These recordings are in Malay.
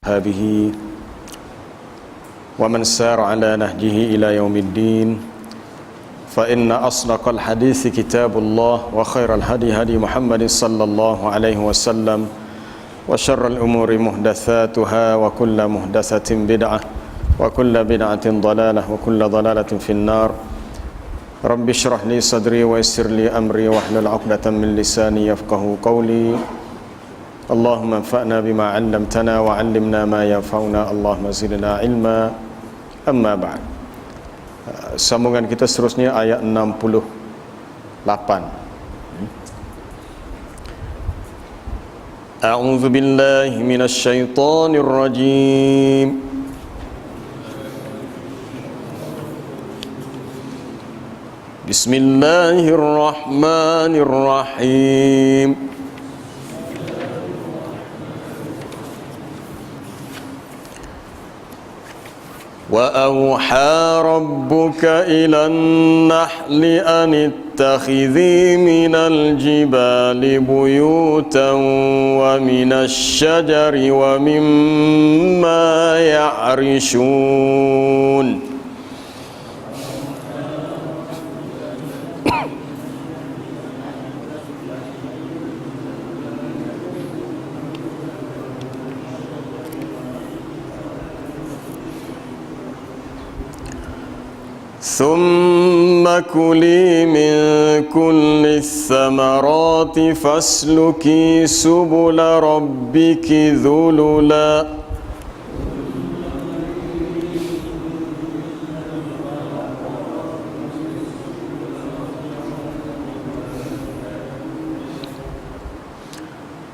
هذه ومن سار على نهجه إلى يوم الدين فإن أصدق الحديث كتاب الله وخير الهدي هدي محمد صلى الله عليه وسلم وشر الأمور محدثاتها وكل محدثة بدعة وكل بدعة ضلالة وكل ضلالة في النار. رب اشرح لي صدري ويسر لي أمري واحلل عقدة من لساني يفقهوا قولي. اللهم انفعنا بما علمتنا وعلمنا ما ينفعنا اللهم زدنا علما. Amma ba'd. Sambungan kita seterusnya ayat 68. A'udzu billahi minasy syaithanir rajim. Bismillahirrahmanirrahim. وَأَوْحَى رَبُّكَ إِلَى النَّحْلِ أَنِ اتَّخِذِي مِنَ الْجِبَالِ بُيُوتًا وَمِنَ الشَّجَرِ وَمِمَّا يَعْرِشُونَ. ثم كلي من كل الثمرات فاسلكي سبل ربك ذللا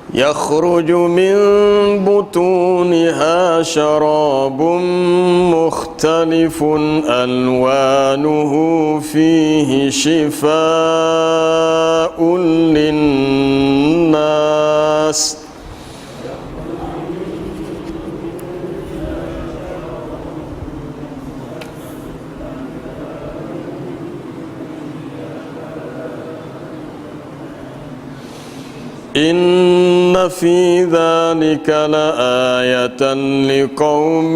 يخرج من بطونها شراب مختلف ألوانه فيه شفاء للناس إن في ذلك لآية لقوم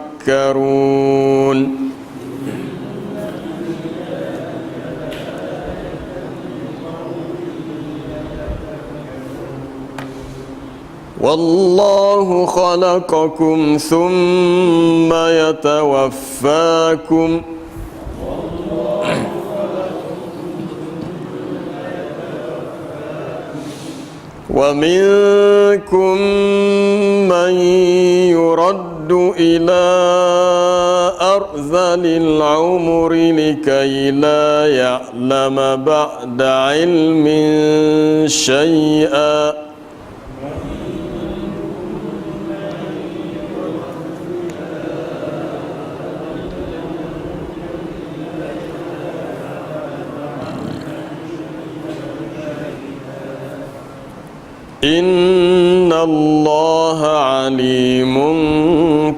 يتفكرون. والله خلقكم ثم يتوفاكم ومنكم من يرد إلى أرذل العمر لكي لا يعلم بعد علم شيئا إن الله عليم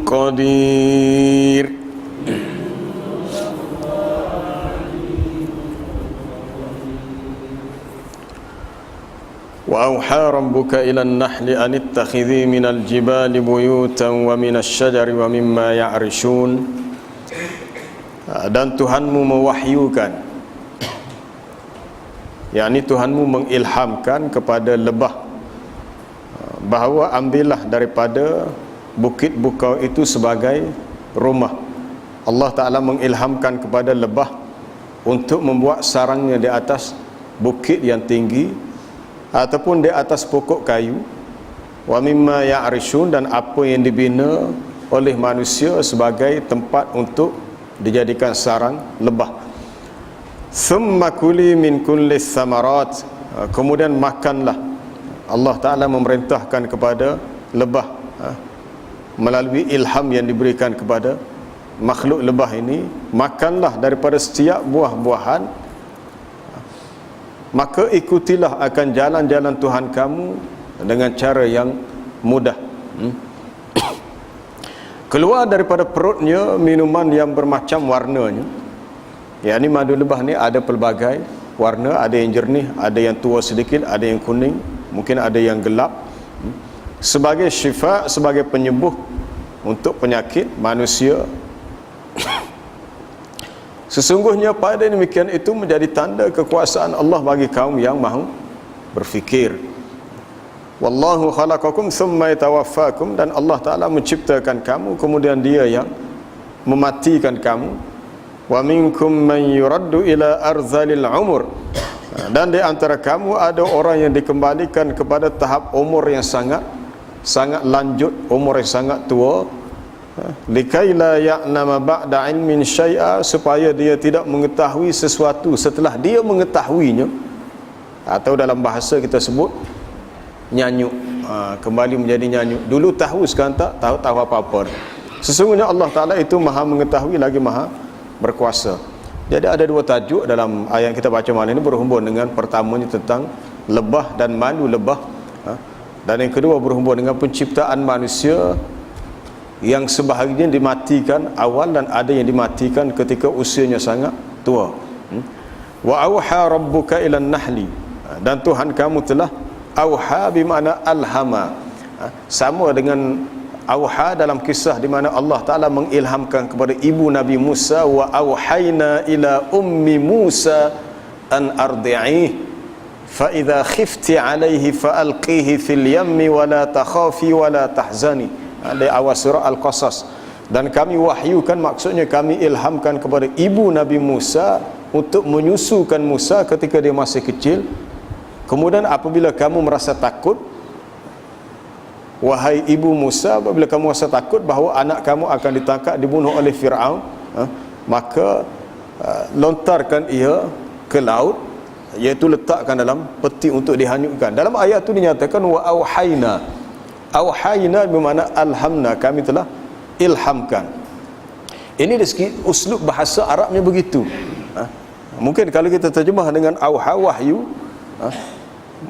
قدير. وأوحى ربك إلى النحل أن اتخذي من الجبال بيوتا ومن الشجر ومما يعرشون. Dan Tuhanmu mewahyukan, yakni Tuhanmu mengilhamkan kepada lebah bahawa ambillah daripada bukit bukau itu sebagai rumah. Allah Ta'ala mengilhamkan kepada lebah untuk membuat sarangnya di atas bukit yang tinggi ataupun di atas pokok kayu. Wa mimma ya'rishun, dan apa yang dibina oleh manusia sebagai tempat untuk dijadikan sarang lebah. Thumma kuli min kulli thamarat, kemudian makanlah. Allah Ta'ala memerintahkan kepada lebah melalui ilham yang diberikan kepada makhluk lebah ini, makanlah daripada setiap buah-buahan, maka ikutilah akan jalan-jalan Tuhan kamu dengan cara yang mudah. Keluar daripada perutnya minuman yang bermacam warnanya. yakni madu lebah ni ada pelbagai warna, ada yang jernih, ada yang tua sedikit, ada yang kuning, mungkin ada yang gelap. sebagai syifa, sebagai penyembuh untuk penyakit manusia. Sesungguhnya pada demikian itu menjadi tanda kekuasaan Allah bagi kaum yang mahu berfikir. Wallahu khalaqakum thumma yatawaffakum, dan Allah Ta'ala menciptakan kamu kemudian dia yang mematikan kamu. Wa minkum man yuraddu ila arzalil umur, dan di antara kamu ada orang yang dikembalikan kepada tahap umur yang sangat lanjut, umur yang sangat tua, likai la ya'lama ba'da ilmin syai'a, supaya dia tidak mengetahui sesuatu setelah dia mengetahuinya, atau dalam bahasa kita sebut nyanyuk, kembali menjadi nyanyuk. Dulu tahu, sekarang tak tahu apa-apa. Sesungguhnya Allah Ta'ala itu maha mengetahui lagi maha berkuasa. Jadi ada dua tajuk dalam ayat yang kita baca malam ini, berhubung dengan pertamanya tentang lebah dan malu lebah, dan yang kedua berhubung dengan penciptaan manusia yang sebahagian dimatikan awal dan ada yang dimatikan ketika usianya sangat tua. Wa auha rabbuka ilan nahli, dan Tuhan kamu telah, auha bermakna alhama, sama dengan auha dalam kisah di mana Allah Ta'ala mengilhamkan kepada ibu Nabi Musa, wa auhayna ila ummi Musa an ardi'ih fa idza khifti alaihi fa alqihi fil yammi wa la takhafi wa la tahzani. Di awal surah Al-Qasas. Dan kami wahyukan, maksudnya kami ilhamkan kepada ibu Nabi Musa untuk menyusukan Musa ketika dia masih kecil. Kemudian apabila kamu merasa takut, wahai ibu Musa, apabila kamu merasa takut bahawa anak kamu akan ditangkap, dibunuh oleh Fir'aun, maka lontarkan ia ke laut, iaitu letakkan dalam peti untuk dihanyutkan. Dalam ayat itu dinyatakan wa auhayna. Auhayna bermakna alhamna, kami telah ilhamkan. Ini dari segi uslub bahasa Arabnya begitu. Mungkin kalau kita terjemah dengan auha, wahyu,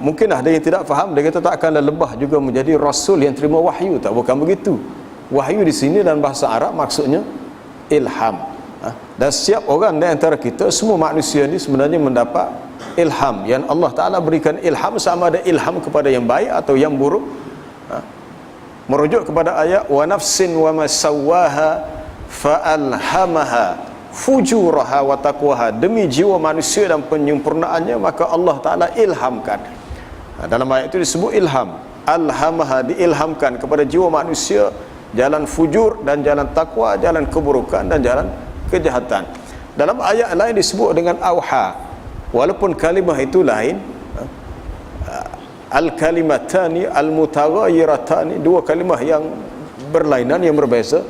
mungkin ada yang tidak faham, dia kata tak akanlah lebah juga menjadi rasul yang terima wahyu. Tak, bukan begitu. Wahyu di sini dalam bahasa Arab maksudnya ilham. Dan setiap orang di antara kita, semua manusia ini sebenarnya mendapat ilham. Yang Allah Ta'ala berikan ilham, sama ada ilham kepada yang baik atau yang buruk. Merujuk kepada ayat wa nafsin wa ma sawwaha fa alhamaha fujuraha wa taqwaha, demi jiwa manusia dan penyempurnaannya maka Allah Ta'ala ilhamkan. Dalam ayat itu disebut ilham, alhamaha, diilhamkan kepada jiwa manusia jalan fujur dan jalan takwa, jalan keburukan dan jalan kejahatan. Dalam ayat lain disebut dengan auha, walaupun kalimah itu lain, al-kalimatani al-mutaghayyiratani, dua kalimah yang berlainan, yang berbeza,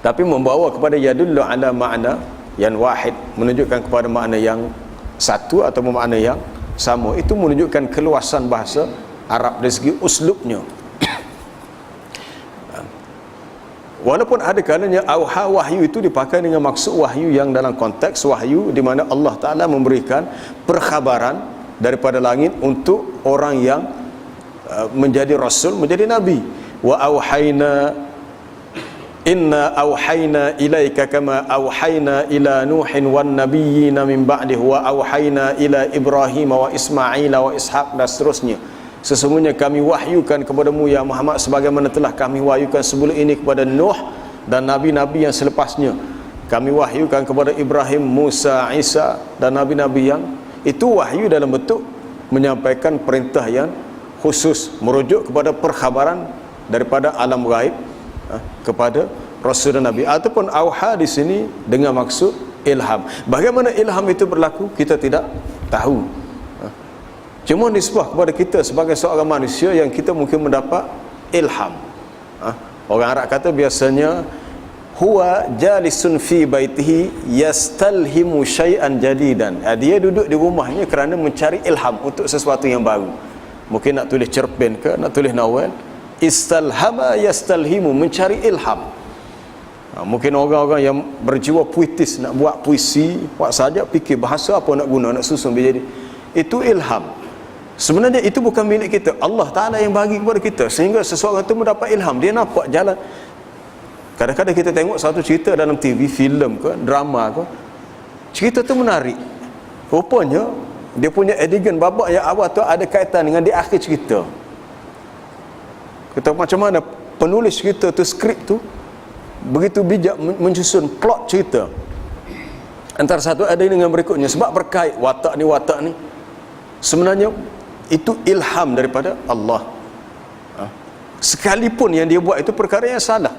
tapi membawa kepada yadullu ala makna yang wahid, menunjukkan kepada makna yang satu atau makna yang sama. Itu menunjukkan keluasan bahasa Arab dari segi uslubnya. Walaupun ada kalanya auha, wahyu itu dipakai dengan maksud wahyu yang dalam konteks wahyu di mana Allah Ta'ala memberikan perkhabaran daripada langit untuk orang yang menjadi rasul, menjadi nabi. Wa auhayna inna auhayna ilaika kama auhayna ila nuhin wan nabiyyina min ba'dih wa auhayna ila Ibrahim wa Ismail wa Ishaq, dan seterusnya. Sesungguhnya kami wahyukan kepadamu ya Muhammad sebagaimana telah kami wahyukan sebelum ini kepada Nuh dan nabi-nabi yang selepasnya. Kami wahyukan kepada Ibrahim, Musa, Isa dan nabi-nabi yang itu wahyu dalam bentuk menyampaikan perintah yang khusus, merujuk kepada perkhabaran daripada alam gaib kepada Rasul dan Nabi. Ataupun auha di sini dengan maksud ilham. Bagaimana ilham itu berlaku kita tidak tahu. Cuma nisbah kepada kita sebagai seorang manusia yang kita mungkin mendapat ilham. Orang Arab kata biasanya huwa jalisun fi baitihi yastalhimu syai'an jadidan. Dia duduk di rumahnya kerana mencari ilham untuk sesuatu yang baru. Mungkin nak tulis cerpen ke, nak tulis novel. Istalhama yastalhimu, mencari ilham. Mungkin orang-orang yang berjiwa puitis, nak buat puisi, buat saja fikir bahasa apa nak guna, nak susun jadi. Itu ilham. Sebenarnya itu bukan milik kita, Allah Ta'ala yang bagi kepada kita, sehingga seseorang itu mendapat ilham. Dia nampak jalan. Kadang-kadang kita tengok satu cerita dalam TV, filem ke, drama ke, cerita tu menarik. Rupanya dia punya adegan babak yang awal tu ada kaitan dengan di akhir cerita. Kita macam mana penulis kita tu, skrip tu begitu bijak menyusun plot cerita. Antara satu ada dengan berikutnya, sebab berkait watak ni sebenarnya itu ilham daripada Allah. Sekalipun yang dia buat itu perkara yang salah,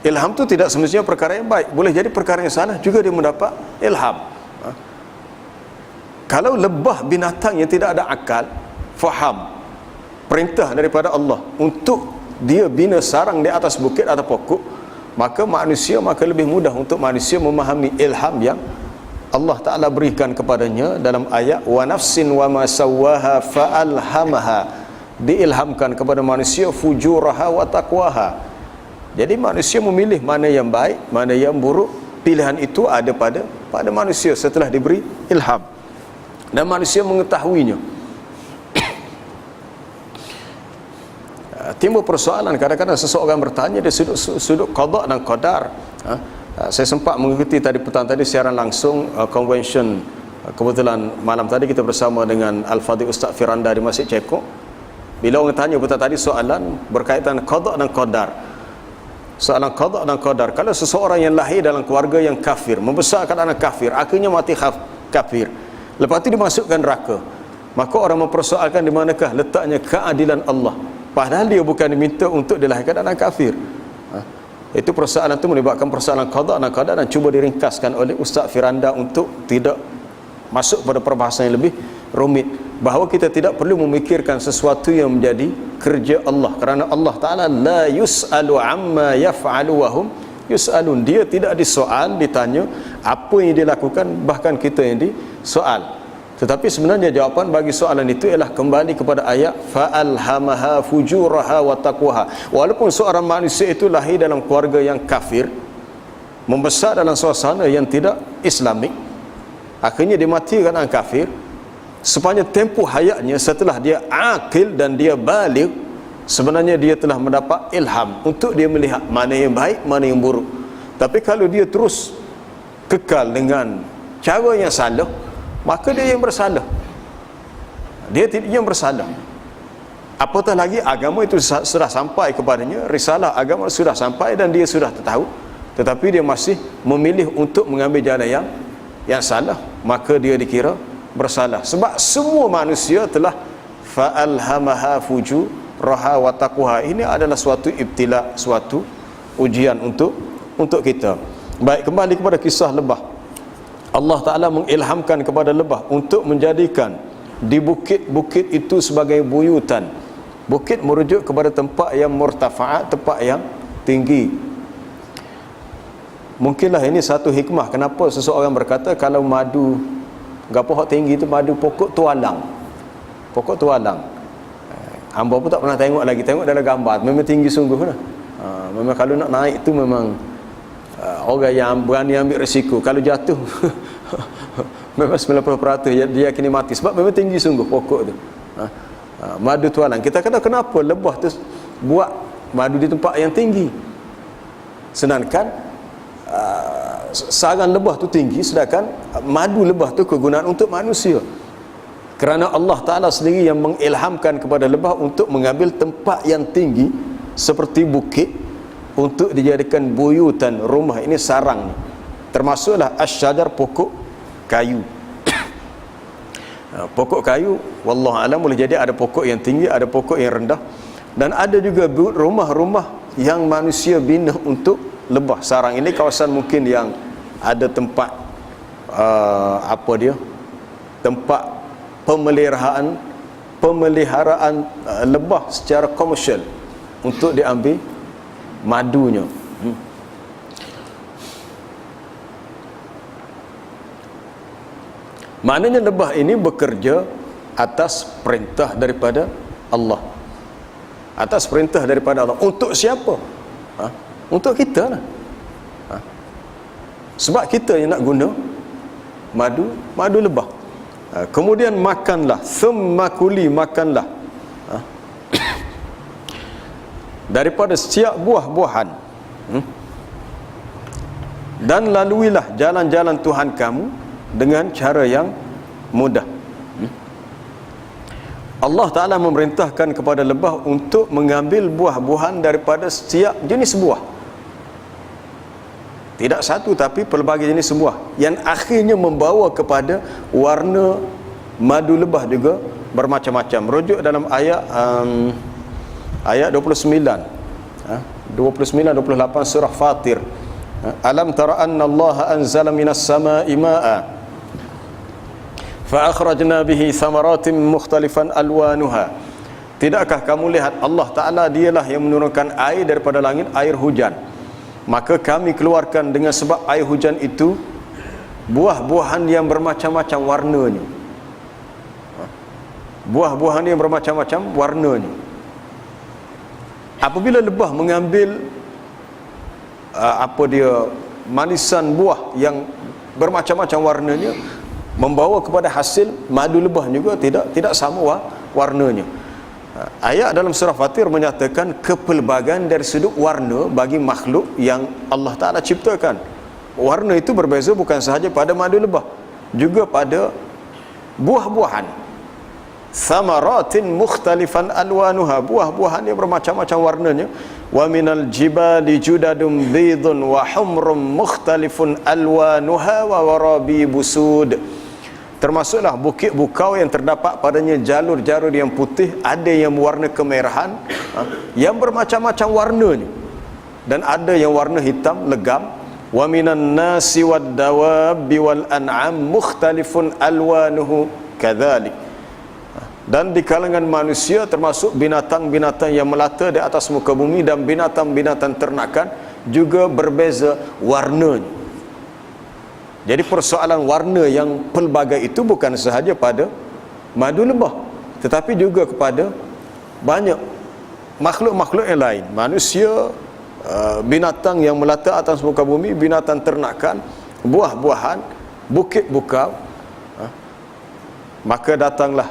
ilham tu tidak semestinya perkara yang baik, boleh jadi perkara yang salah juga dia mendapat ilham. Kalau lebah binatang yang tidak ada akal faham perintah daripada Allah untuk dia bina sarang di atas bukit atau pokok, maka lebih mudah untuk manusia memahami ilham yang Allah Ta'ala berikan kepadanya dalam ayat wa nafsin wa ma sawwaha fa'alhamaha, diilhamkan kepada manusia fujuraha wa taqwaha. Jadi manusia memilih mana yang baik, mana yang buruk. Pilihan itu ada pada manusia setelah diberi ilham, dan manusia mengetahuinya. Timbul persoalan, kadang-kadang seseorang bertanya dari sudut qada dan qadar. Saya sempat mengikuti tadi petang tadi siaran langsung convention. Kebetulan malam tadi kita bersama dengan Al-Fadhil Ustaz Firanda di Masjid Cekok. Bila orang tanya petang tadi soalan berkaitan qada dan qadar, soalan qada dan qadar, kalau seseorang yang lahir dalam keluarga yang kafir, membesarkan anak kafir, akhirnya mati kafir, lepas itu dimasukkan neraka, maka orang mempersoalkan di manakah letaknya keadilan Allah, padahal dia bukan diminta untuk dilahirkan anak kafir. Itu persoalan itu melibatkan persoalan qada dan qadar, dan cuba diringkaskan oleh Ustaz Firanda untuk tidak masuk pada perbahasan yang lebih rumit, bahawa kita tidak perlu memikirkan sesuatu yang menjadi kerja Allah, kerana Allah Ta'ala la yus'alu amma yaf'alu wa hum yus'alun. Dia tidak disoal, ditanya apa yang dia lakukan, bahkan kita yang disoal. Tetapi sebenarnya jawapan bagi soalan itu ialah kembali kepada ayat fa'alhamaha fujuraha wa taqwaha. Walaupun seorang manusia itu lahir dalam keluarga yang kafir, membesar dalam suasana yang tidak islamik, akhirnya dia mati kerana kafir, sepanjang tempoh hayatnya setelah dia akil dan dia baligh, sebenarnya dia telah mendapat ilham untuk dia melihat mana yang baik, mana yang buruk. Tapi kalau dia terus kekal dengan cara yang salah, maka dia yang bersalah. Dia tidak yang bersalah. Apatah lagi agama itu sudah sampai kepadanya, risalah agama sudah sampai dan dia sudah tahu, tetapi dia masih memilih untuk mengambil jalan yang salah, maka dia dikira bersalah. Sebab semua manusia telah fa'alhamaha fujuraha wa taqwaha. Ini adalah suatu ibtila, suatu ujian untuk kita. Baik, kembali kepada kisah lebah. Allah Ta'ala mengilhamkan kepada lebah untuk menjadikan di bukit-bukit itu sebagai buyutan. Bukit merujuk kepada tempat yang murtafa'at, tempat yang tinggi. Mungkinlah ini satu hikmah kenapa seseorang berkata kalau madu gapo hak tinggi itu madu pokok tualang. Pokok tualang. Hamba pun tak pernah tengok lagi, tengok dalam gambar memang tinggi sungguh lah. Memang kalau nak naik tu memang orang yang berani ambil risiko. Kalau jatuh memang 90% dia kini mati, sebab memang tinggi sungguh pokok tu. Madu tualang. Kita kata kenapa lebah tu buat madu di tempat yang tinggi, sedangkan sarang lebah tu tinggi, sedangkan madu lebah tu kegunaan untuk manusia. Kerana Allah Ta'ala sendiri yang mengilhamkan kepada lebah untuk mengambil tempat yang tinggi seperti bukit untuk dijadikan buyutan, rumah. Ini sarang, termasuklah asyajar, pokok kayu. Pokok kayu wallahu alam boleh jadi ada pokok yang tinggi, ada pokok yang rendah, dan ada juga rumah-rumah yang manusia bina untuk lebah. Sarang ini kawasan mungkin yang ada tempat tempat pemeliharaan lebah secara komersial untuk diambil madunya. Maknanya lebah ini bekerja atas perintah daripada Allah. Atas perintah daripada Allah. Untuk siapa? Untuk kita lah. Sebab kita yang nak guna madu lebah. Kemudian makanlah, thumma kuli, makanlah daripada setiap buah-buahan, dan laluilah jalan-jalan Tuhan kamu dengan cara yang mudah. Allah Ta'ala memerintahkan kepada lebah untuk mengambil buah-buahan daripada setiap jenis buah. Tidak satu tapi pelbagai jenis buah, yang akhirnya membawa kepada warna madu lebah juga bermacam-macam. Rujuk dalam ayat ayat 29 surah Fatir. Alam tara anna Allah anzala minas samaa'i maa'a fa akhrajna bihi thamaratin mukhtalifan alwanuha. Tidakkah kamu lihat Allah Ta'ala dialah yang menurunkan air daripada langit, air hujan, maka kami keluarkan dengan sebab air hujan itu buah-buahan yang bermacam-macam warnanya. Buah-buahan yang bermacam-macam warnanya. Apabila lebah mengambil manisan buah yang bermacam-macam warnanya, membawa kepada hasil madu lebah juga tidak sama warnanya. Ayat dalam surah Fatir menyatakan kepelbagaian dari sudut warna bagi makhluk yang Allah Ta'ala ciptakan. Warna itu berbeza bukan sahaja pada madu lebah, juga pada buah-buahan. Thamaratin mukhtalifan alwanuha, buah-buahan yang bermacam-macam warnanya. Wa minal jibali judadun bidun wa humrum mukhtalifun alwanuha wa warabi busud. Termasuklah bukit bukau yang terdapat padanya jalur-jalur yang putih, ada yang berwarna kemerahan, yang bermacam-macam warnanya, dan ada yang warna hitam legam. Wa minan nasi wad dawabi wal an'am mukhtalifun alwanuhu kadzalik. Dan di kalangan manusia termasuk binatang-binatang yang melata di atas muka bumi dan binatang-binatang ternakan juga berbeza warnanya. Jadi persoalan warna yang pelbagai itu bukan sahaja pada madu lebah, tetapi juga kepada banyak makhluk-makhluk yang lain. Manusia, binatang yang melata atas muka bumi, binatang ternakan, buah-buahan, bukit bukau. Maka datanglah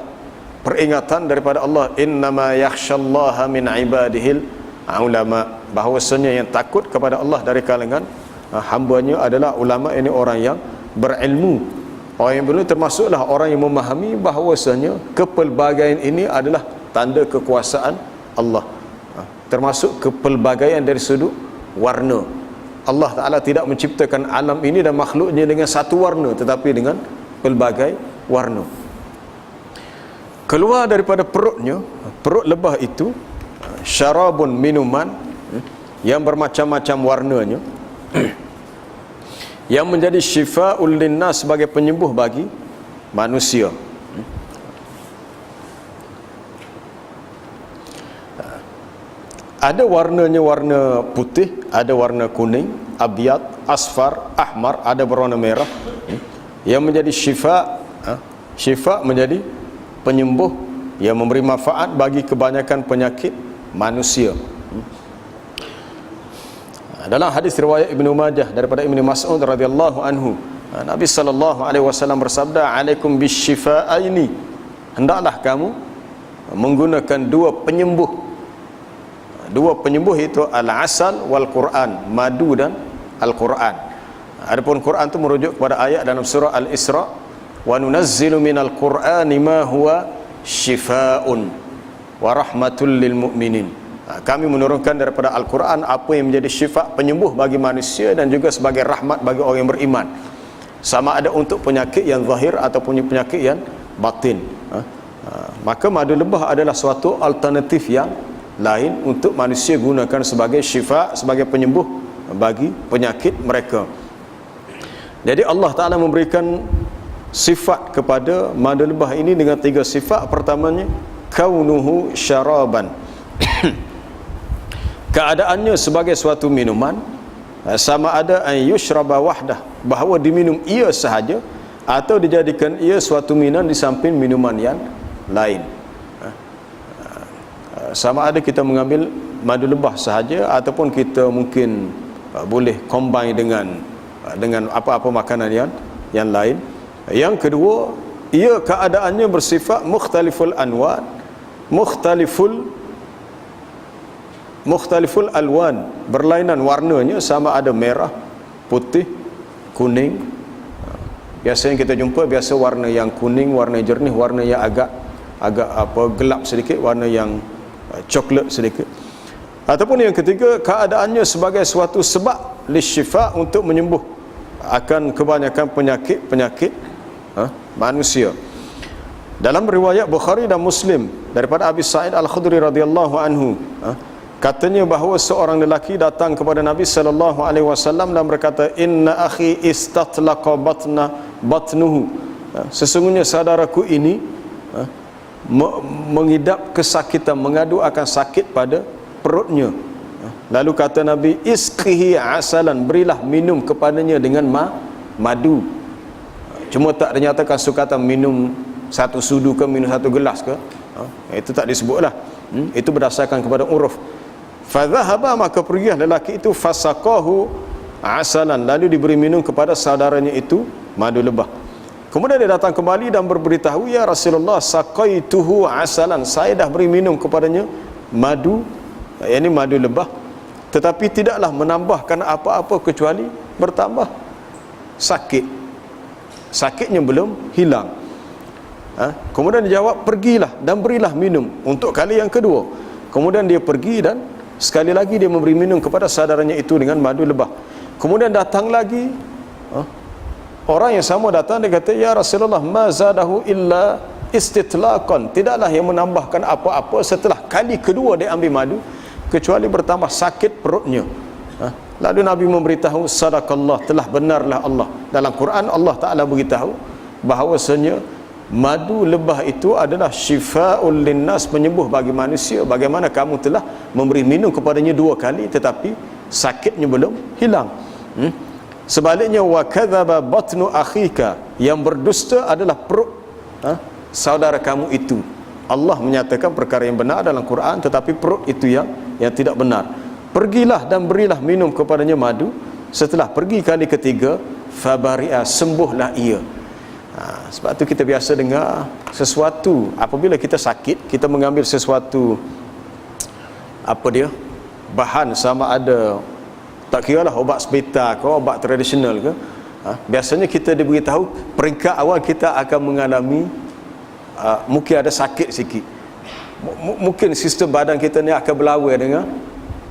peringatan daripada Allah, innama yakhshallaha min ibadihil ulama, bahawasanya yang takut kepada Allah dari kalangan hambanya adalah ulama. Ini orang yang berilmu. Orang yang berilmu termasuklah orang yang memahami bahawasanya kepelbagaian ini adalah tanda kekuasaan Allah. Termasuk kepelbagaian dari sudut warna. Allah Ta'ala tidak menciptakan alam ini dan makhluknya dengan satu warna, tetapi dengan pelbagai warna. Keluar daripada perutnya, perut lebah itu, syarabun, minuman yang bermacam-macam warnanya, yang menjadi syifa'ul linnas, sebagai penyembuh bagi manusia. Ada warnanya warna putih, ada warna kuning, abyad, asfar, ahmar, ada berwarna merah, yang menjadi syifa. Syifa menjadi penyembuh yang memberi manfaat bagi kebanyakan penyakit manusia. Dalam hadis riwayat Ibnu Majah daripada Ibnu Mas'ud radhiyallahu anhu, Nabi sallallahu alaihi wasallam bersabda, "Alaikum bisyifa'aini." Hendaklah kamu menggunakan dua penyembuh. Dua penyembuh itu al-asal wal Quran, madu dan Al-Quran. Adapun Quran itu merujuk kepada ayat dalam surah Al-Isra, "Wa nunazzilu minal Qur'ani ma huwa syifaa'un wa rahmatul lil mu'minin." Kami menurunkan daripada Al-Quran apa yang menjadi syifa, penyembuh bagi manusia, dan juga sebagai rahmat bagi orang yang beriman, sama ada untuk penyakit yang zahir ataupun penyakit yang batin. Maka madu lebah adalah suatu alternatif yang lain untuk manusia gunakan sebagai syifa, sebagai penyembuh bagi penyakit mereka. Jadi Allah Ta'ala memberikan sifat kepada madu lebah ini dengan tiga sifat. Pertamanya, kaunuhu syaraban, keadaannya sebagai suatu minuman, sama ada an yushraba wahdah, bahawa diminum ia sahaja, atau dijadikan ia suatu minuman di samping minuman yang lain. Sama ada kita mengambil madu lebah sahaja, ataupun kita mungkin boleh combine dengan apa-apa makanan yang lain. Yang kedua, ia keadaannya bersifat mukhtaliful anwan, mukhtaliful alwan, berlainan warnanya, sama ada merah, putih, kuning. Biasanya kita jumpa biasa warna yang kuning, warna jernih, warna yang agak agak gelap sedikit, warna yang coklat sedikit. Ataupun yang ketiga, keadaannya sebagai suatu sebab lisyifa, untuk menyembuh akan kebanyakan penyakit manusia. Dalam riwayat Bukhari dan Muslim daripada Abi Sa'id Al-Khudri radhiyallahu anhu, katanya bahawa seorang lelaki datang kepada Nabi sallallahu alaihi wasallam dan berkata, inna akhi istatlaqa batnuhu, sesungguhnya saudaraku ini mengidap kesakitan, mengadu akan sakit pada perutnya. Lalu kata Nabi, isqihi asalan, berilah minum kepadanya dengan madu. Cuma tak dinyatakan sukatan minum satu sudu ke, minum satu gelas ke, itu tak disebutlah. Itu berdasarkan kepada uruf. Fadhahaba, maka pergilah lelaki itu, fasaqahu asalan, lalu diberi minum kepada saudaranya itu madu lebah. Kemudian dia datang kembali dan berberitahu, ya Rasulullah, saqaituhu asalan, saya dah beri minum kepadanya madu, yakni madu lebah, tetapi tidaklah menambahkan apa-apa kecuali bertambah sakitnya belum hilang. Kemudian dia jawab, pergilah dan berilah minum untuk kali yang kedua. Kemudian dia pergi dan sekali lagi dia memberi minum kepada saudaranya itu dengan madu lebah. Kemudian datang lagi orang yang sama, datang, dia kata, ya Rasulullah, ma zadahu illa istitlaqan, tidaklah yang menambahkan apa-apa setelah kali kedua dia ambil madu kecuali bertambah sakit perutnya. Lalu Nabi memberitahu, sadaqallah, telah benarlah Allah. Dalam Quran Allah Ta'ala beritahu bahawasanya madu lebah itu adalah syifa'ul linnas, penyembuh bagi manusia. Bagaimana kamu telah memberi minum kepadanya 2 kali tetapi sakitnya belum hilang. Sebaliknya, wa kadzaba batnu akhika, yang berdusta adalah perut saudara kamu itu. Allah menyatakan perkara yang benar dalam Quran, tetapi perut itu yang tidak benar. Pergilah dan berilah minum kepadanya madu. Setelah pergi kali ketiga, fabari'a, sembuhlah ia. Sebab tu kita biasa dengar sesuatu, apabila kita sakit, kita mengambil sesuatu, bahan, sama ada, tak kira lah obat hospital ke, obat tradisional ke, biasanya kita diberitahu peringkat awal kita akan mengalami mungkin ada sakit sikit, mungkin sistem badan kita ni akan berlawan dengan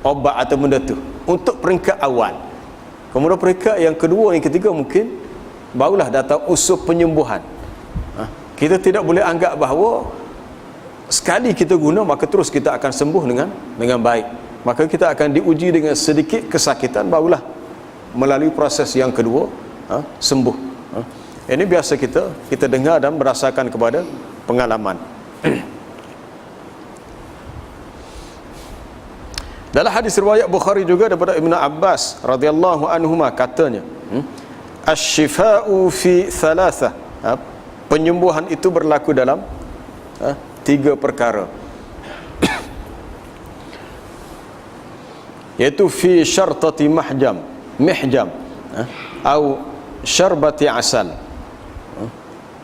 obat atau benda tu untuk peringkat awal. Kemudian peringkat yang kedua, yang ketiga, mungkin barulah datang usul penyembuhan. Kita tidak boleh anggap bahawa sekali kita guna maka terus kita akan sembuh dengan baik. Maka kita akan diuji dengan sedikit kesakitan, barulah melalui proses yang kedua sembuh. Ini biasa kita dengar dan merasakan kepada pengalaman. Dalam hadis riwayat Bukhari juga daripada Ibnu Abbas radhiyallahu anhuma, katanya, asy-syifa'u fi thalathah, penyembuhan itu berlaku dalam 3 perkara, yaitu fi syartati mihjam atau syarbati asal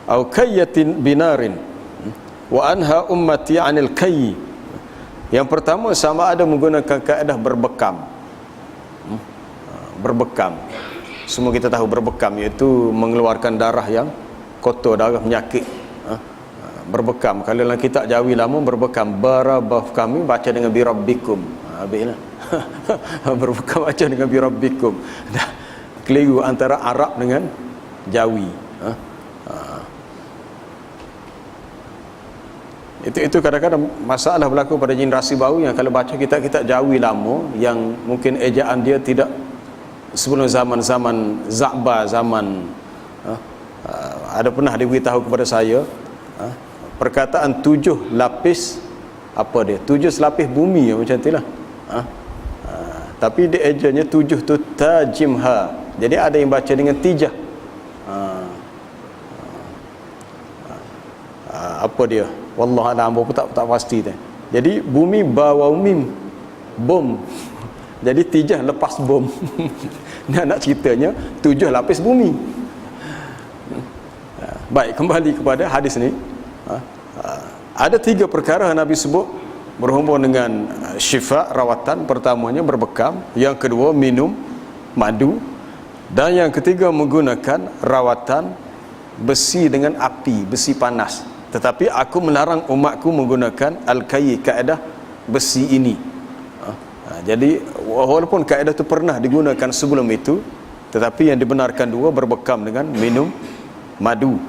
atau kayyatin binarin wa anha ummati 'anil kayy. Yang pertama, sama ada menggunakan kaedah berbekam. Semua kita tahu berbekam, iaitu mengeluarkan darah yang kotor, darah penyakit. Berbekam, kalau dalam kitab Jawi lama, berbekam, barabaf kami baca dengan birabbikum. Habislah. Berbekam baca dengan birabbikum. Dah keliru antara Arab dengan Jawi. Itu kadang-kadang masalah berlaku pada generasi baru yang kalau baca kitab-kitab Jawi lama yang mungkin ejaan dia tidak sebelum zaman-zaman Za'ba, zaman ada pernah diberitahu kepada saya perkataan 7 lapis, 7 selapis bumi, macam itulah. Tapi dia ejanya 7 tu tajimha, jadi ada yang baca dengan tijah. Wallahualam, apa tak pasti tu. Jadi bumi bawa mim, bom, jadi tijah lepas bom. Nak ceritanya 7 lapis bumi. Baik, kembali kepada hadis ni. Ada 3 perkara Nabi sebut berhubung dengan syifa, rawatan. Pertamanya berbekam, yang kedua minum madu, dan yang ketiga menggunakan rawatan besi dengan api, besi panas. tetapi aku melarang umatku menggunakan al-kayy, kaedah besi ini. Jadi walaupun kaedah itu pernah digunakan sebelum itu, tetapi yang dibenarkan dua berbekam dengan minum madu.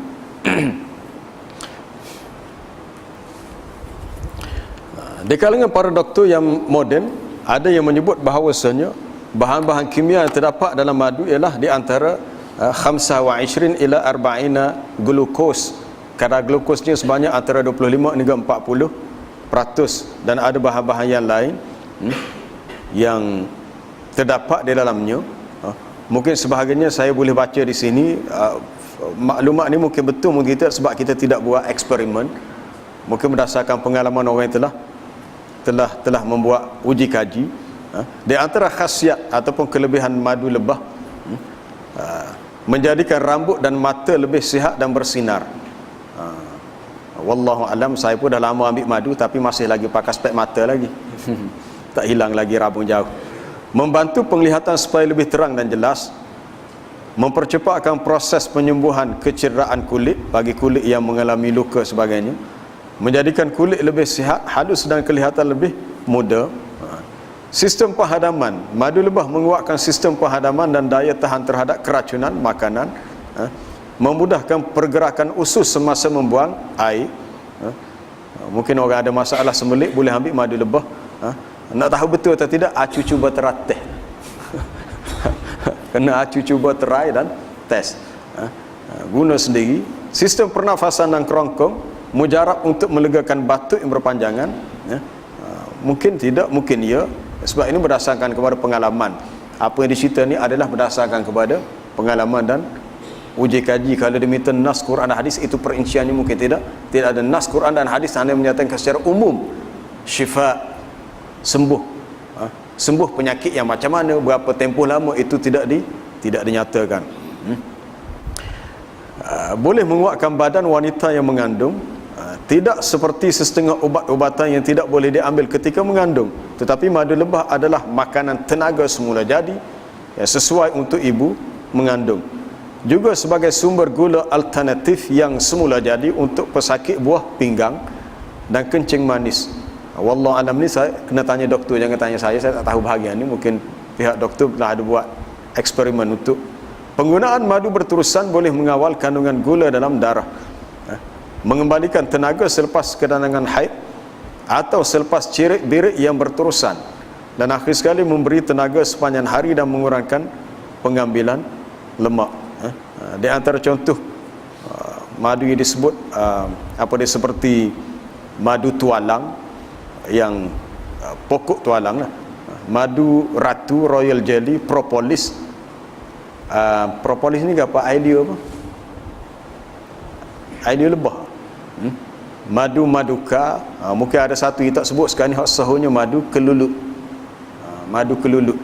Di kalangan para doktor yang moden, ada yang menyebut bahawasanya bahan-bahan kimia yang terdapat dalam madu ialah di antara 25 ila 40 glukos. Kadar glukosnya sebanyak antara 25 hingga 40%, dan ada bahan-bahan yang lain yang terdapat di dalamnya. Mungkin sebahagiannya saya boleh baca di sini. Maklumat ni mungkin betul, mungkin tidak, sebab kita tidak buat eksperimen. Mungkin berdasarkan pengalaman orang yang telah membuat uji kaji. Di antara khasiat ataupun kelebihan madu lebah, menjadikan rambut dan mata lebih sihat dan bersinar. Wallahu alam, saya pun dah lama ambil madu tapi masih lagi pakai spek mata lagi. Tak hilang lagi rabun jauh. Membantu penglihatan supaya lebih terang dan jelas. Mempercepatkan proses penyembuhan kecederaan kulit bagi kulit yang mengalami luka sebagainya. Menjadikan kulit lebih sihat, halus dan kelihatan lebih muda. Sistem penghadaman, madu lebah menguatkan sistem penghadaman dan daya tahan terhadap keracunan makanan. Memudahkan pergerakan usus semasa membuang air. Mungkin orang ada masalah sembelit, boleh ambil madu lebah. Nak tahu betul atau tidak, acu cuba teratih. Kena acu cuba terai dan test. Guna sendiri. Sistem pernafasan dan kerongkong, mujarab untuk melegakan batuk yang berpanjangan. Mungkin tidak, mungkin ya. Sebab ini berdasarkan kepada pengalaman. Apa yang dicerita ni adalah berdasarkan kepada pengalaman dan uji kaji. Kalau diminta nas Quran dan hadis, itu perinciannya mungkin tidak ada nas Quran dan hadis, hanya menyatakan secara umum syifa, sembuh penyakit yang macam mana, berapa tempoh lama, itu tidak dinyatakan. Boleh menguatkan badan wanita yang mengandung, tidak seperti setengah ubat-ubatan yang tidak boleh diambil ketika mengandung. Tetapi madu lebah adalah makanan tenaga semula jadi yang sesuai untuk ibu mengandung. Juga sebagai sumber gula alternatif yang semula jadi untuk pesakit buah pinggang dan kencing manis. Wallahu alam, ni saya kena tanya doktor, jangan tanya saya tak tahu bahagian ni. Mungkin pihak doktor telah ada buat eksperimen untuk penggunaan madu berterusan boleh mengawal kandungan gula dalam darah, mengembalikan tenaga selepas kedatangan haid atau selepas cirit-birit yang berterusan, dan akhir sekali memberi tenaga sepanjang hari dan mengurangkan pengambilan lemak. Di antara contoh madu yang disebut seperti madu tualang, yang pokok tualang lah. Madu ratu, royal jelly, propolis. Propolis ni apa? Idea apa? Idea lebah. Madu maduka. Mungkin ada satu kita sebut sekarang ni, hak sahurnya madu kelulut. Madu kelulut.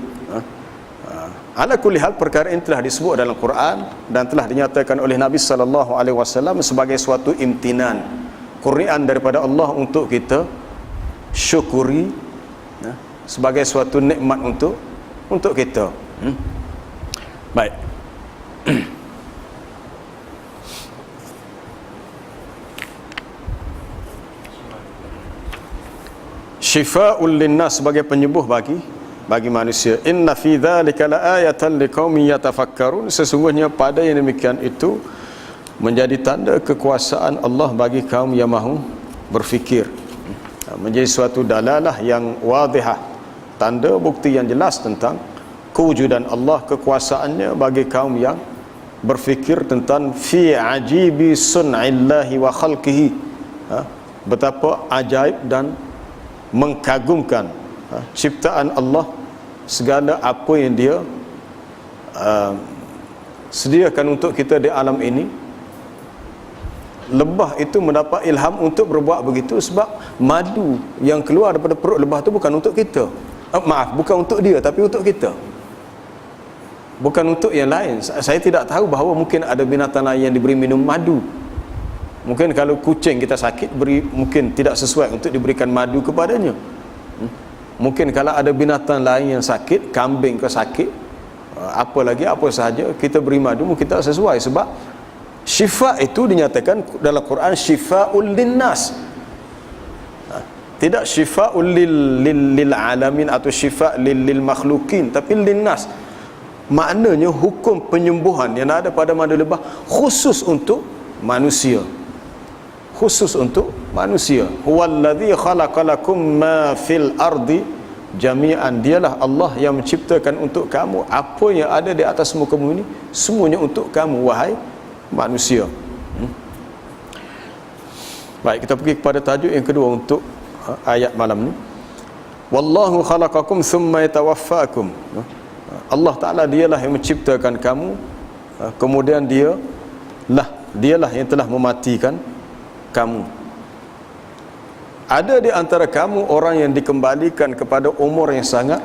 Ala kulli hal, perkara ini telah disebut dalam Quran dan telah dinyatakan oleh Nabi SAW sebagai suatu imtinan, kurniaan daripada Allah untuk kita syukuri, sebagai suatu nikmat untuk kita. Baik. Syifa'ul linnas, sebagai penyembuh bagi manusia. Inna fi dzalika laayatan liqaumin yatafakkarun, sesungguhnya pada yang demikian itu menjadi tanda kekuasaan Allah bagi kaum yang mahu berfikir. Menjadi suatu dalalah yang wadihah, tanda bukti yang jelas tentang kewujudan Allah, kekuasaannya bagi kaum yang berfikir tentang fi ajibi sun'illahi wa khalqihi, betapa ajaib dan mengkagumkan ciptaan Allah, segala apa yang dia sediakan untuk kita di alam ini. Lebah itu mendapat ilham untuk berbuat begitu sebab madu yang keluar daripada perut lebah itu bukan untuk kita. Bukan untuk dia, tapi untuk kita, bukan untuk yang lain. Saya tidak tahu bahawa mungkin ada binatang lain yang diberi minum madu. Mungkin kalau kucing kita sakit, mungkin tidak sesuai untuk diberikan madu kepadanya. Mungkin kalau ada binatang lain yang sakit, kambing ke sakit, apa sahaja, kita beri madu mungkin tak sesuai, sebab Syifa itu dinyatakan dalam Quran syifa'ul linnas. Tidak syifa'ul lil alamin atau syifa' lil makhlukin, tapi linnas. Maknanya hukum penyembuhan yang ada pada madu lebah khusus untuk manusia. Khusus untuk manusia. Huwallazi khalaqalakum ma fil ardi jami'an. Dialah Allah yang menciptakan untuk kamu apa yang ada di atas muka bumi ini, semuanya untuk kamu wahai manusia. Baik, kita pergi kepada tajuk yang kedua untuk ayat malam ni. Wallahu khalaqakum thumma yatawaffakum. Allah Ta'ala dialah yang menciptakan kamu, kemudian dialah yang telah mematikan kamu. Ada di antara kamu orang yang dikembalikan kepada umur yang sangat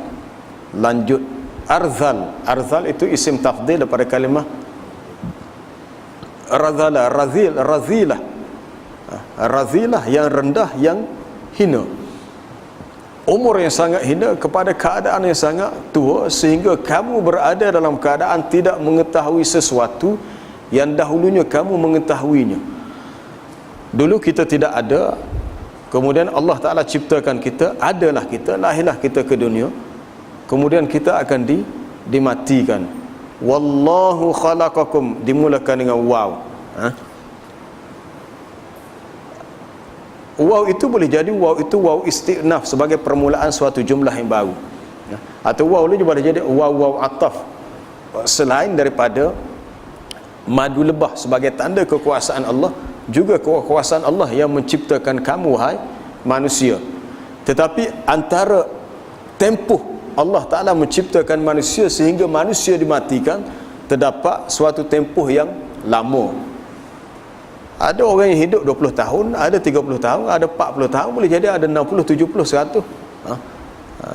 lanjut. Arzal itu isim tafdhil daripada kalimah razilah yang rendah, yang hina. Umur yang sangat hina kepada keadaan yang sangat tua, sehingga kamu berada dalam keadaan tidak mengetahui sesuatu yang dahulunya kamu mengetahuinya. Dulu kita tidak ada, kemudian Allah Ta'ala ciptakan kita, adalah kita, lahirlah kita ke dunia, kemudian kita akan dimatikan. Wallahu khalaqakum, dimulakan dengan waw. Waw itu boleh jadi waw itu waw istinaf sebagai permulaan suatu jumlah yang baru, atau waw itu boleh jadi waw ataf selain daripada madu lebah sebagai tanda kekuasaan Allah, juga kekuasaan Allah yang menciptakan kamu wahai manusia. Tetapi antara tempoh Allah Ta'ala menciptakan manusia sehingga manusia dimatikan, terdapat suatu tempoh yang lama. Ada orang yang hidup 20 tahun, ada 30 tahun, ada 40 tahun, boleh jadi ada 60, 70, 100.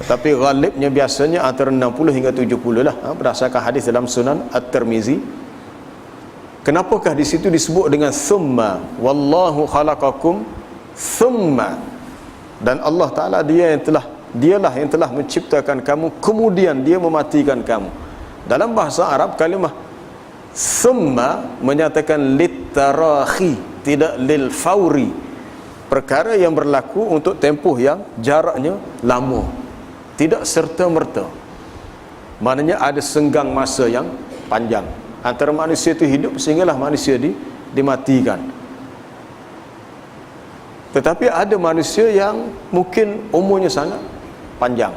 Tapi ghalibnya biasanya antara 60 hingga 70 lah, berdasarkan hadis dalam Sunan At-Tirmizi. Kenapakah di situ disebut dengan thumma? Wallahu khalaqakum thumma. Dan Allah Ta'ala dialah yang telah menciptakan kamu, kemudian dia mematikan kamu. Dalam bahasa Arab, kalimah thumma menyatakan litarahi, tidak lil fauri, perkara yang berlaku untuk tempoh yang jaraknya lama, tidak serta-merta. Maknanya ada senggang masa yang panjang antara manusia itu hidup sehinggalah manusia dimatikan. Tetapi ada manusia yang mungkin umurnya sangat panjang.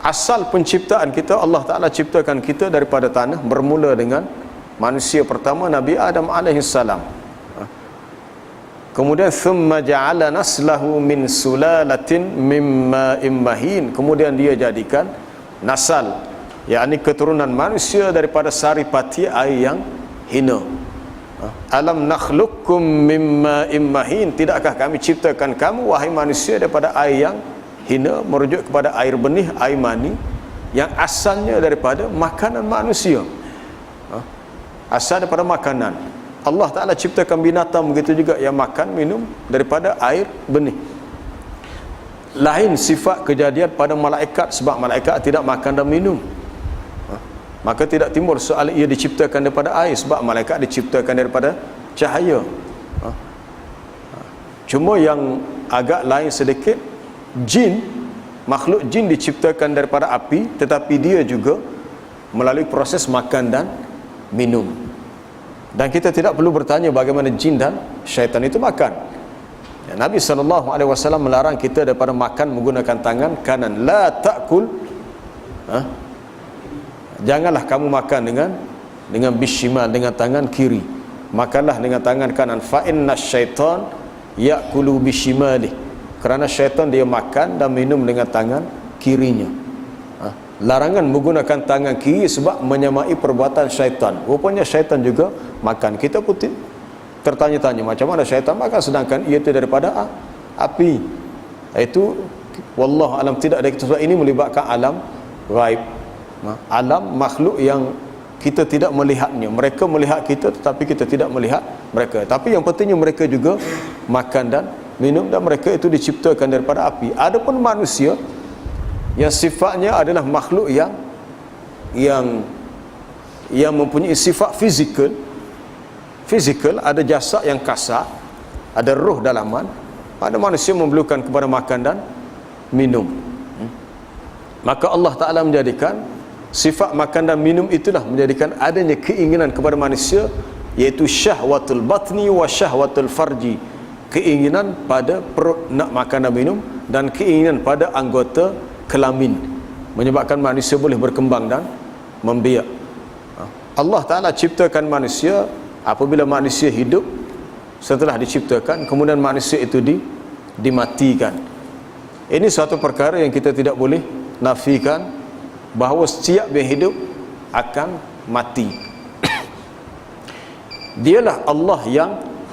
Asal penciptaan kita, Allah Ta'ala ciptakan kita daripada tanah, bermula dengan manusia pertama Nabi Adam alaihissalam. Kemudian thumma ja'ala naslahu min sulalatin mimma immahin, kemudian dia jadikan nasal, yakni keturunan manusia daripada saripati air yang hina. Alam nakhluqkum mimma immahin, tidakkah kami ciptakan kamu wahai manusia daripada air yang hina, merujuk kepada air benih, air mani yang asalnya daripada makanan manusia. Asal daripada makanan. Allah Ta'ala ciptakan binatang begitu juga yang makan minum daripada air benih. Lain sifat kejadian pada malaikat, sebab malaikat tidak makan dan minum. Maka tidak timbul soal ia diciptakan daripada air, sebab malaikat diciptakan daripada cahaya. Cuma yang agak lain sedikit, jin, makhluk jin diciptakan daripada api, tetapi dia juga melalui proses makan dan minum. Dan kita tidak perlu bertanya bagaimana jin dan syaitan itu makan. Ya, Nabi SAW melarang kita daripada makan menggunakan tangan kanan. La ta'kul, janganlah kamu makan dengan bishimal, dengan tangan kiri. Makanlah dengan tangan kanan. Fa inna syaitan ya'kulu bishimalih, kerana syaitan dia makan dan minum dengan tangan kirinya. Larangan menggunakan tangan kiri sebab menyamai perbuatan syaitan. Rupanya syaitan juga makan. Kita pun tertanya-tanya macam mana syaitan makan sedangkan ia itu daripada api. Itu wallahu alam, tidak ada. Sebab ini melibatkan alam ghaib, alam makhluk yang kita tidak melihatnya. Mereka melihat kita tetapi kita tidak melihat mereka. Tapi yang pentingnya mereka juga makan dan minum, dan mereka itu diciptakan daripada api. Adapun manusia yang sifatnya adalah makhluk yang mempunyai sifat fizikal, fizikal, ada jasad yang kasar, ada roh dalaman. Ada manusia memerlukan kepada makan dan minum. Maka Allah Ta'ala menjadikan sifat makan dan minum itulah menjadikan adanya keinginan kepada manusia, iaitu syahwatul batni wa syahwatul farji, keinginan pada perut nak makan dan minum, dan keinginan pada anggota kelamin, menyebabkan manusia boleh berkembang dan membiak. Allah Ta'ala ciptakan manusia. Apabila manusia hidup, setelah diciptakan, kemudian manusia itu dimatikan. Ini suatu perkara yang kita tidak boleh nafikan, bahawa setiap yang hidup akan mati. Dialah Allah yang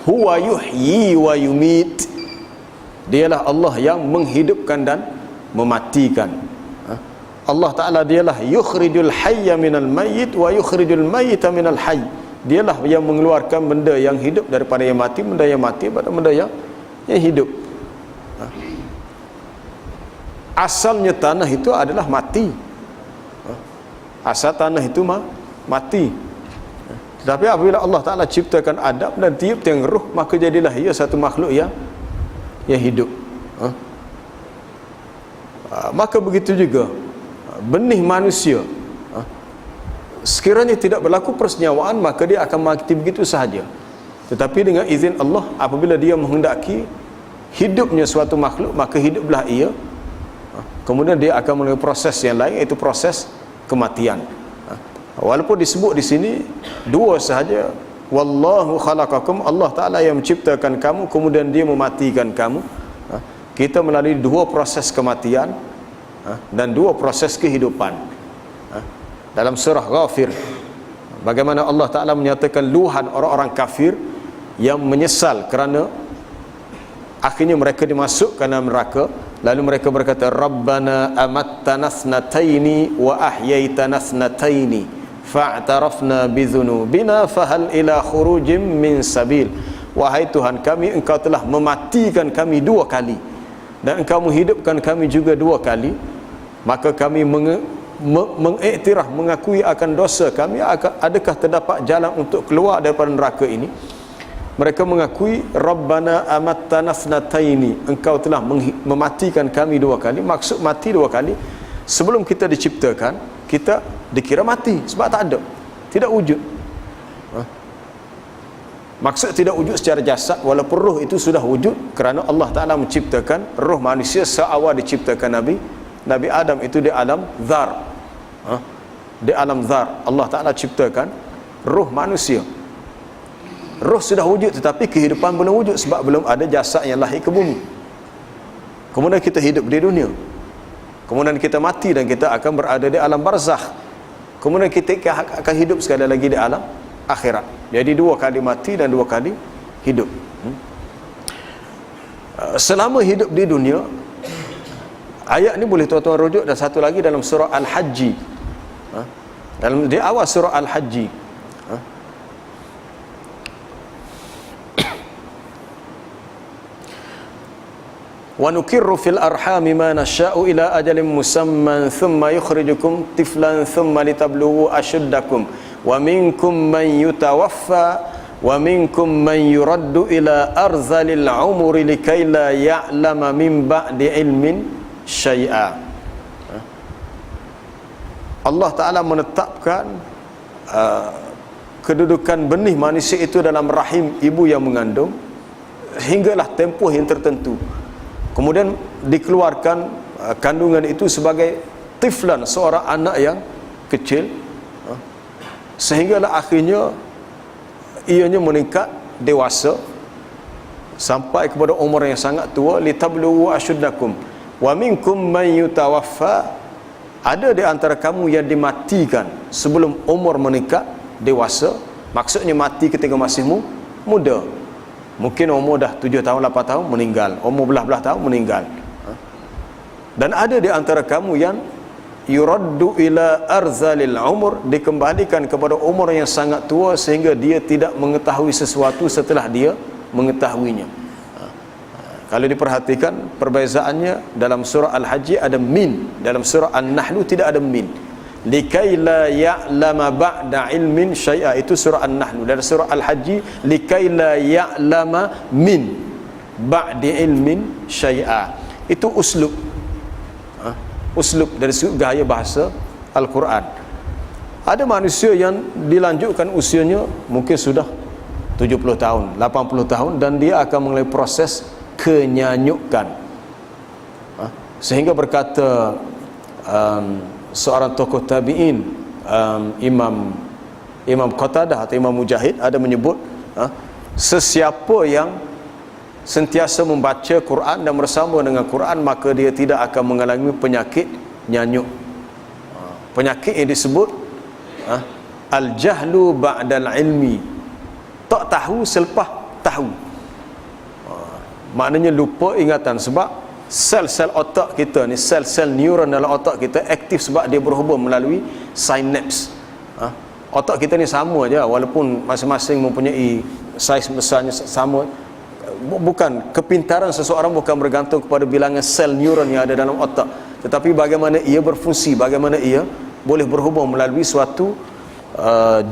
huwa yuhyi wa yumit. Dialah Allah yang menghidupkan dan mematikan. Allah Ta'ala dialah yukhrijul hayya minal mayyit wa yukhrijul mayyita minal hayy. Dialah yang mengeluarkan benda yang hidup daripada yang mati, benda yang mati daripada benda yang hidup. Asalnya tanah itu adalah mati. Asal tanah itu mati. Tetapi apabila Allah Ta'ala ciptakan Adam dan tiup-tiup ruh, maka jadilah ia satu makhluk yang hidup. Maka begitu juga benih manusia, sekiranya tidak berlaku persenyawaan, maka dia akan mati begitu sahaja. Tetapi dengan izin Allah, apabila dia menghendaki hidupnya suatu makhluk, maka hiduplah ia. Kemudian dia akan melalui proses yang lain, iaitu proses kematian. Walaupun disebut di sini dua sahaja, wallahu khalaqakum, Allah Ta'ala yang menciptakan kamu, kemudian dia mematikan kamu. Kita melalui dua proses kematian dan dua proses kehidupan. Dalam surah Ghafir, bagaimana Allah Ta'ala menyatakan luahan orang-orang kafir yang menyesal kerana akhirnya mereka dimasukkan dalam neraka. Lalu mereka berkata, Rabbana amattana thnataini wa ahyaitana thnataini fa'tarafna bidhunubina fahal ila khurujim min sabil. Wahai Tuhan kami, Engkau telah mematikan kami dua kali dan Engkau menghidupkan kami juga dua kali, maka kami mengiktiraf, mengakui akan dosa kami. Adakah terdapat jalan untuk keluar daripada neraka ini? Mereka mengakui, Rabbana amattana thnataini, Engkau telah mematikan kami dua kali. Maksud mati dua kali, sebelum kita diciptakan, kita dikira mati sebab tak ada, tidak wujud. Maksud tidak wujud secara jasad, walaupun roh itu sudah wujud, kerana Allah Ta'ala menciptakan roh manusia seawal diciptakan Nabi Adam itu di alam zar. Di alam zar Allah Ta'ala ciptakan roh manusia. Roh sudah wujud, tetapi kehidupan belum wujud sebab belum ada jasad yang lahir ke bumi. Kemudian kita hidup di dunia, kemudian kita mati dan kita akan berada di alam barzakh. Kemudian kita akan hidup sekali lagi di alam akhirat. Jadi dua kali mati dan dua kali hidup. Selama hidup di dunia, ayat ni boleh tuan-tuan rujuk, dan satu lagi dalam surah Al-Hajji, dalam di awal surah Al-Hajji, wa nukirru fil arhami ma nasha'u ila ajalin musamman thumma yukhrijukum tiflan thumma litablughu ashuddakum wa minkum man yutawaffa wa minkum man yuraddu ila arzalil umuri likay la ya'lama min ba'di ilmin syai'a. Allah Ta'ala menetapkan kedudukan benih manusia itu dalam rahim ibu yang mengandung hinggalah tempoh yang tertentu. Kemudian dikeluarkan kandungan itu sebagai tiflan, seorang anak yang kecil, sehinggalah akhirnya ianya meningkat dewasa sampai kepada umur yang sangat tua. Litablughu ashuddakum wa minkum man yutawaffa, ada di antara kamu yang dimatikan sebelum umur meningkat dewasa. Maksudnya mati ketika masih muda. Mungkin umur dah 7 tahun, 8 tahun meninggal, umur belah-belah tahun meninggal. Dan ada di antara kamu yang yuraddu ila arzalil umur, dikembalikan kepada umur yang sangat tua sehingga dia tidak mengetahui sesuatu setelah dia mengetahuinya. Kalau diperhatikan perbezaannya, dalam surah Al-Hajji ada min, dalam surah An-Nahl tidak ada min. likai la ya'lama ba'da ilmin syai'a. Itu surah An-Nahl. Dan surah Al-Haji, likai la ya'lama min ba'di ilmin syai'a. Itu uslub, uslub dari sudut gaya bahasa Al-Quran. Ada manusia yang dilanjutkan usianya mungkin sudah 70 tahun, 80 tahun, dan dia akan mengalami proses kenyanyukan, sehingga berkata seorang tokoh tabi'in, Imam Qatadah atau Imam Mujahid, ada menyebut sesiapa yang sentiasa membaca Quran dan bersama dengan Quran, maka dia tidak akan mengalami penyakit nyanyuk. Penyakit yang disebut al-jahlu ba'dal ilmi, tak tahu selepas tahu. Maknanya lupa ingatan, sebab sel-sel otak kita ni, sel-sel neuron dalam otak kita aktif sebab dia berhubung melalui sinaps. Otak kita ni sama aja, walaupun masing-masing mempunyai saiz besarnya sama. Bukan, kepintaran seseorang bukan bergantung kepada bilangan sel neuron yang ada dalam otak, tetapi bagaimana ia berfungsi, bagaimana ia boleh berhubung melalui suatu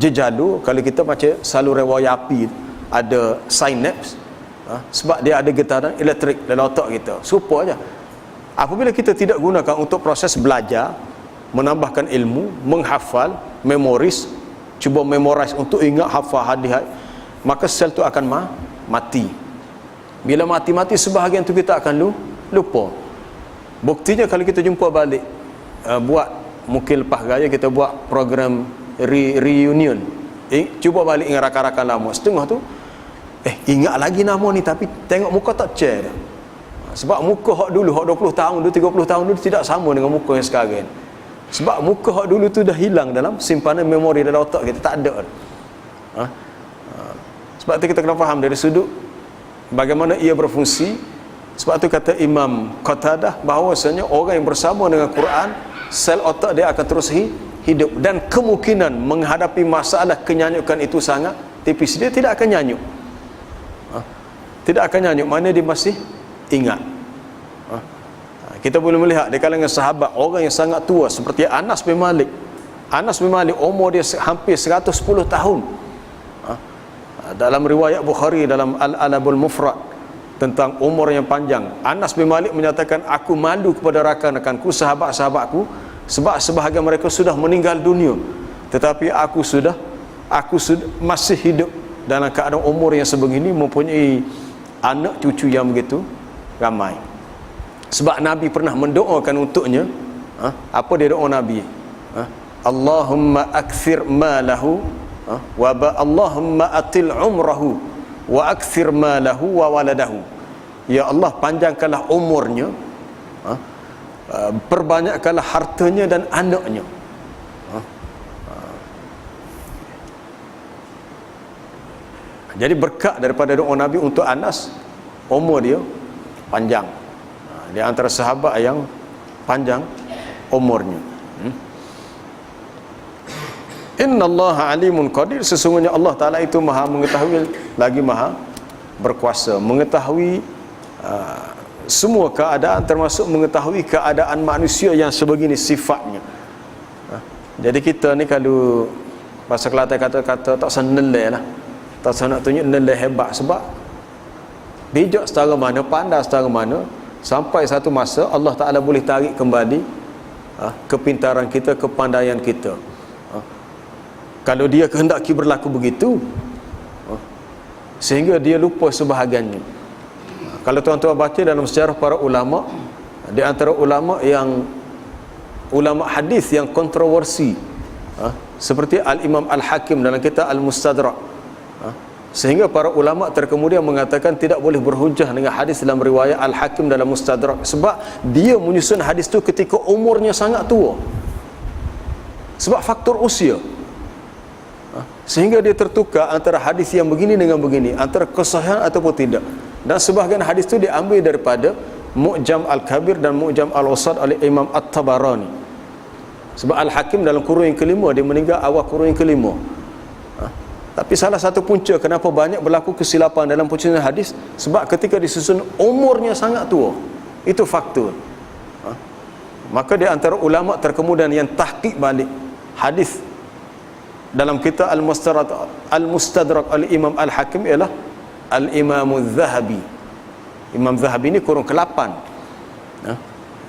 jejalu. Kalau kita macam saluran wayar api, ada sinaps, sebab dia ada getaran elektrik dalam otak kita. Serupa aja. Apabila kita tidak gunakan untuk proses belajar, menambahkan ilmu, menghafal, memoris, cuba memorize untuk ingat, hafal hadis, maka sel tu akan mati. Bila mati sebahagian tu kita akan lupa. Buktinya kalau kita jumpa balik, buat mungkin lepas raya kita buat program reunion, cuba balik ingat rakan-rakan lama, setengah tu ingat lagi nama ni, tapi tengok muka tak share dah. Sebab muka hak dulu, hak 20 tahun dulu, 30 tahun dulu tidak sama dengan muka yang sekarang. Sebab muka hak dulu tu dah hilang dalam simpanan memori dalam otak kita, tak ada. Sebab tu kita kena faham dari sudut bagaimana ia berfungsi. Sebab tu kata Imam Qatadah bahawasanya orang yang bersama dengan Quran, sel otak dia akan terus hidup, dan kemungkinan menghadapi masalah kenyanyukan itu sangat tipis. Dia tidak akan nyanyuk, tidak akan nyanyuk, mana dia masih ingat. Kita boleh melihat di kalangan sahabat orang yang sangat tua seperti Anas bin Malik. Anas bin Malik umur dia hampir 110 tahun. Dalam riwayat Bukhari dalam Al-Adabul Mufrad tentang umur yang panjang, Anas bin Malik menyatakan, aku malu kepada rakan-rakanku, sahabat-sahabatku, sebab sebahagian mereka sudah meninggal dunia, tetapi aku sudah masih hidup dalam keadaan umur yang sebegini, mempunyai anak cucu yang begitu ramai. Sebab Nabi pernah mendoakan untuknya. Apa dia doa Nabi? Allahumma akthir malahu wa Allahumma atil umrahu wa akthir malahu wa waladahu. Ya Allah, panjangkanlah umurnya, perbanyakkanlah hartanya dan anaknya. Jadi berkat daripada doa Nabi untuk Anas, umur dia panjang. Dia antara sahabat yang panjang umurnya. Innallaha alimun qadir, sesungguhnya Allah Ta'ala itu maha mengetahui lagi maha berkuasa, mengetahui semua keadaan, termasuk mengetahui keadaan manusia yang sebegini sifatnya. Jadi kita ni kalau bahasa Kelantan kata tak senelai lah, tak nak tunjuk nelai hebat, sebab bijak setara mana, pandai setara mana, sampai satu masa Allah Ta'ala boleh tarik kembali kepintaran kita, kepandaian kita. Kalau dia kehendaki berlaku begitu, sehingga dia lupa sebahagiannya. Kalau tuan-tuan baca dalam sejarah para ulama, di antara ulama hadis yang kontroversi, seperti Al-Imam Al-Hakim dalam kitab Al-Mustadrak, sehingga para ulama terkemudian mengatakan tidak boleh berhujah dengan hadis dalam riwayat Al-Hakim dalam Mustadrak, sebab dia menyusun hadis tu ketika umurnya sangat tua, sebab faktor usia. Sehingga dia tertukar antara hadis yang begini dengan begini, antara kesahihan ataupun tidak. Dan sebahagian hadis itu diambil daripada Mu'jam Al-Kabir dan Mu'jam Al-Awsat oleh Imam At-Tabarani. Sebab Al-Hakim dalam kurun yang kelima, dia meninggal awal kurun yang kelima. Tapi salah satu punca kenapa banyak berlaku kesilapan dalam penyusunan hadis, sebab ketika disusun umurnya sangat tua. Itu faktor. Maka di antara ulama terkemudian yang tahqiq balik hadis dalam kitab Al-Mustadrak Al-Imam Al-Hakim ialah Al-Imam Az-Zahabi. Imam Zahabi ni kurung ke-8.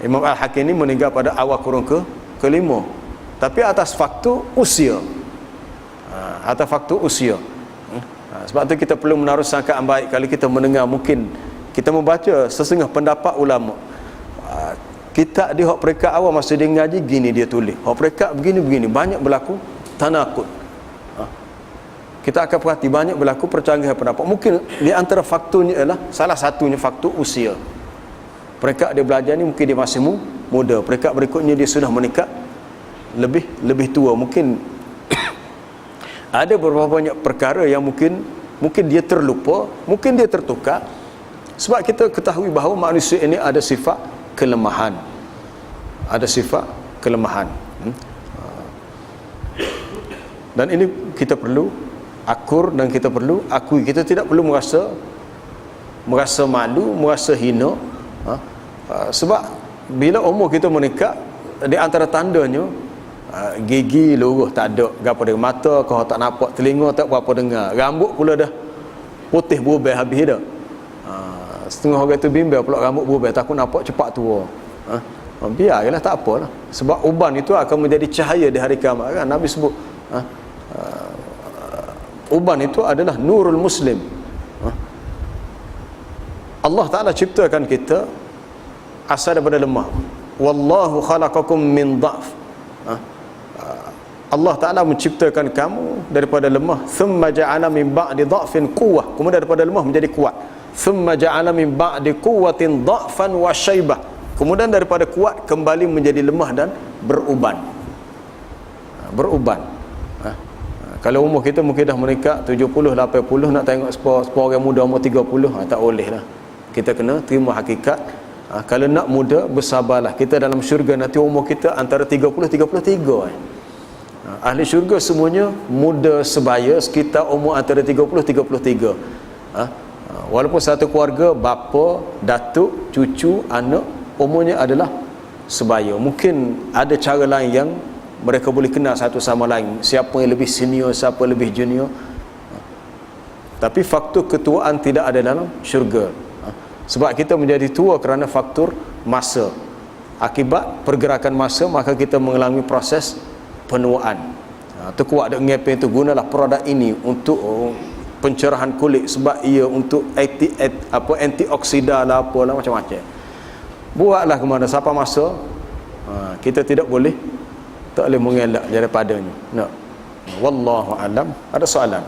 Imam Al-Hakim ni meninggal pada awal kurung ke-5. Tapi atas faktor usia. Atas faktor usia. Sebab tu kita perlu menaruh sangkaan baik kalau kita mendengar, mungkin kita membaca sesengah pendapat ulama. Kita di hak peringkat awal masa dia ngaji gini dia tulis. Hak peringkat begini-begini banyak berlaku tanakut. Kita akan perhati banyak berlaku percanggahan pendapat. Mungkin di antara faktornya ialah salah satunya faktor usia. Peringkat dia belajar ni mungkin dia masih muda. Peringkat berikutnya dia sudah menikah lebih tua. Mungkin ada beberapa banyak perkara yang mungkin dia terlupa, mungkin dia tertukar. Sebab kita ketahui bahawa manusia ini ada sifat kelemahan. Ada sifat kelemahan. Dan ini kita perlu akur dan kita perlu akui. Kita tidak perlu merasa malu, merasa hina. Sebab bila umur kita meningkat, di antara tandanya gigi luruh tak ada, gapo dengan mata kau tak nampak, telinga tak berapa dengar, rambut pula dah putih berubah habis dah. Setengah orang tu bimbang pula rambut berubah, takut nampak cepat tua. Biarlah, tak apalah. Sebab uban itu akan menjadi cahaya di hari kiamat kan. Nabi sebut uban itu adalah nurul muslim. Allah Ta'ala ciptakan kita asal daripada lemah. Wallahu khalaqakum min dha'f. Allah Ta'ala menciptakan kamu daripada lemah. Thumma ja'ala min ba'di dha'fin quwwah. Kemudian daripada lemah menjadi kuat. Thumma ja'ala min ba'di quwwatin dha'fan wa syaibah. Kemudian daripada kuat kembali menjadi lemah dan beruban. Kalau umur kita mungkin dah menikah 70, 80, nak tengok sepuluh orang muda umur 30, tak boleh lah. Kita kena terima hakikat. Kalau nak muda, bersabarlah. Kita dalam syurga nanti umur kita antara 30-33. Ahli syurga semuanya muda sebaya, sekitar umur antara 30-33. Walaupun satu keluarga, bapa, datuk, cucu, anak, umurnya adalah sebaya. Mungkin ada cara lain yang mereka boleh kenal satu sama lain, siapa yang lebih senior, siapa lebih junior. Tapi faktor ketuaan tidak ada dalam syurga. Sebab kita menjadi tua kerana faktor masa. Akibat pergerakan masa, maka kita mengalami proses penuaan. Terkuat dengan ngepeng itu, gunalah produk ini untuk pencerahan kulit, sebab ia untuk antioksida lah, apalah macam-macam. Buatlah ke mana sampai masa kita tidak boleh, tak boleh mengelak daripadanya. Nak. Wallahu alam. Ada soalan?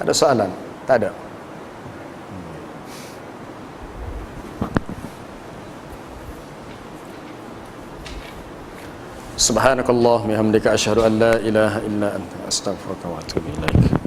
Ada soalan? Tak ada. Subhanakallah bihamdika asyhadu an la ilaha illa anta astaghfiruka wa atubu ilaik.